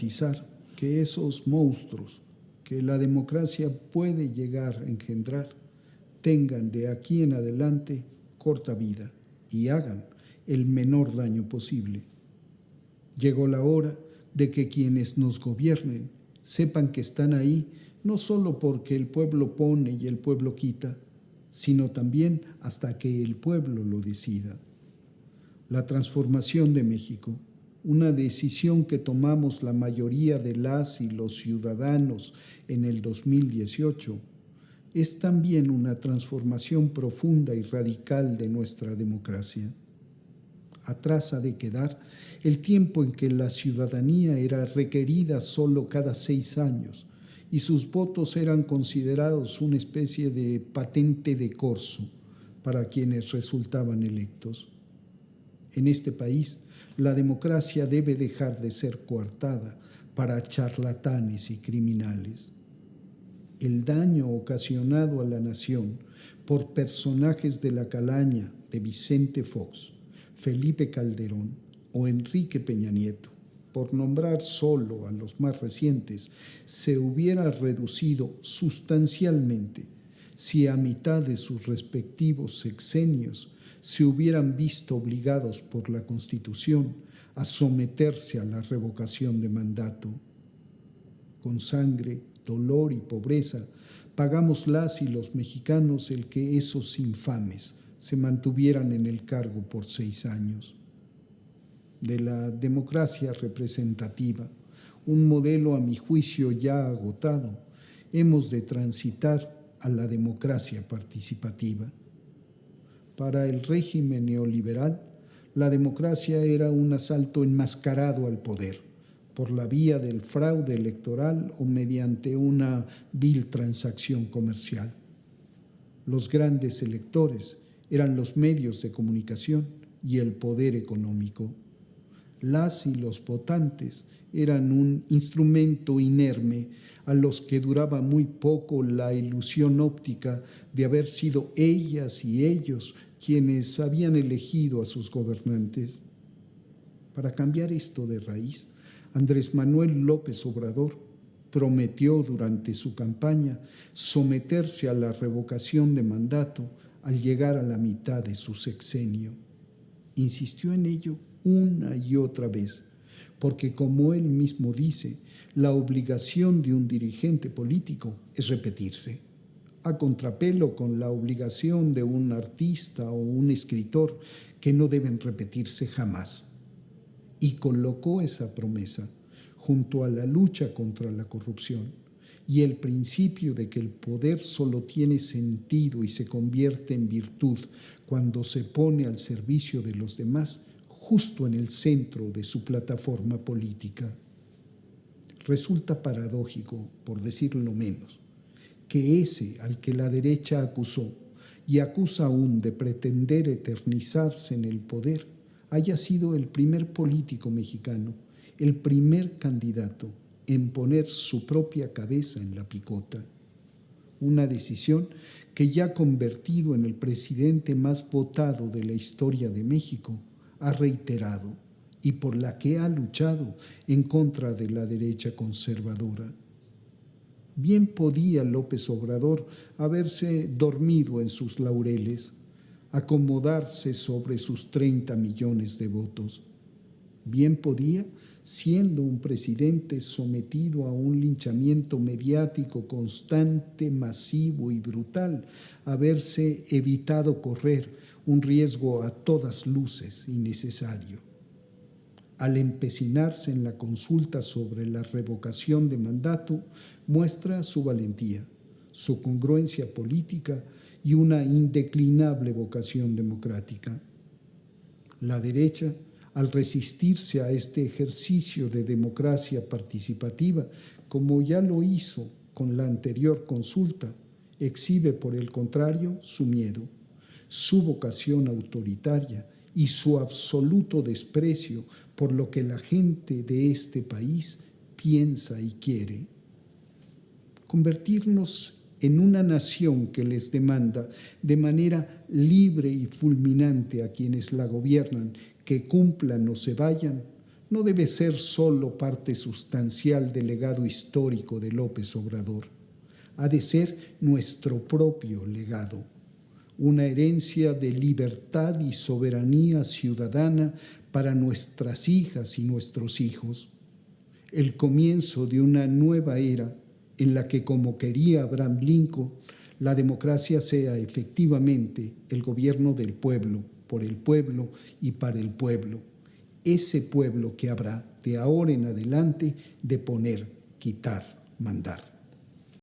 garantizar que esos monstruos que la democracia puede llegar a engendrar tengan de aquí en adelante corta vida y hagan el menor daño posible. Llegó la hora de que quienes nos gobiernen sepan que están ahí no solo porque el pueblo pone y el pueblo quita, sino también hasta que el pueblo lo decida. La transformación de México, una decisión que tomamos la mayoría de las y los ciudadanos en el 2018, es también una transformación profunda y radical de nuestra democracia. Atrás ha de quedar el tiempo en que la ciudadanía era requerida solo cada 6 años y sus votos eran considerados una especie de patente de corso para quienes resultaban electos. En este país, la democracia debe dejar de ser coartada para charlatanes y criminales. El daño ocasionado a la nación por personajes de la calaña de Vicente Fox, Felipe Calderón o Enrique Peña Nieto, por nombrar solo a los más recientes, se hubiera reducido sustancialmente si a mitad de sus respectivos sexenios se hubieran visto obligados por la Constitución a someterse a la revocación de mandato. Con sangre, dolor y pobreza pagamos las y los mexicanos el que esos infames se mantuvieran en el cargo por 6 años. De la democracia representativa, un modelo a mi juicio ya agotado, hemos de transitar a la democracia participativa. Para el régimen neoliberal, la democracia era un asalto enmascarado al poder, por la vía del fraude electoral o mediante una vil transacción comercial. Los grandes electores eran los medios de comunicación y el poder económico. Las y los votantes eran un instrumento inerme a los que duraba muy poco la ilusión óptica de haber sido ellas y ellos quienes habían elegido a sus gobernantes. Para cambiar esto de raíz, Andrés Manuel López Obrador prometió durante su campaña someterse a la revocación de mandato al llegar a la mitad de su sexenio. Insistió en ello una y otra vez, porque como él mismo dice, la obligación de un dirigente político es repetirse, a contrapelo con la obligación de un artista o un escritor que no deben repetirse jamás. Y colocó esa promesa junto a la lucha contra la corrupción y el principio de que el poder solo tiene sentido y se convierte en virtud cuando se pone al servicio de los demás, justo en el centro de su plataforma política. Resulta paradójico, por decirlo menos, que ese al que la derecha acusó y acusa aún de pretender eternizarse en el poder haya sido el primer político mexicano, el primer candidato en poner su propia cabeza en la picota. Una decisión que ya ha convertido en el presidente más votado de la historia de México, ha reiterado y por la que ha luchado en contra de la derecha conservadora. Bien podía López Obrador haberse dormido en sus laureles, acomodarse sobre sus 30 millones de votos. Bien podía, siendo un presidente sometido a un linchamiento mediático constante, masivo y brutal, haberse evitado correr un riesgo a todas luces innecesario. Al empecinarse en la consulta sobre la revocación de mandato, muestra su valentía, su congruencia política y una indeclinable vocación democrática. La derecha, al resistirse a este ejercicio de democracia participativa, como ya lo hizo con la anterior consulta, exhibe por el contrario su miedo, su vocación autoritaria y su absoluto desprecio por lo que la gente de este país piensa y quiere. Convertirnos en una nación que les demanda de manera libre y fulminante a quienes la gobiernan que cumplan o se vayan, no debe ser solo parte sustancial del legado histórico de López Obrador. Ha de ser nuestro propio legado, una herencia de libertad y soberanía ciudadana para nuestras hijas y nuestros hijos. El comienzo de una nueva era en la que, como quería Abraham Lincoln, la democracia sea efectivamente el gobierno del pueblo, por el pueblo y para el pueblo. Ese pueblo que habrá de ahora en adelante de poner, quitar, mandar.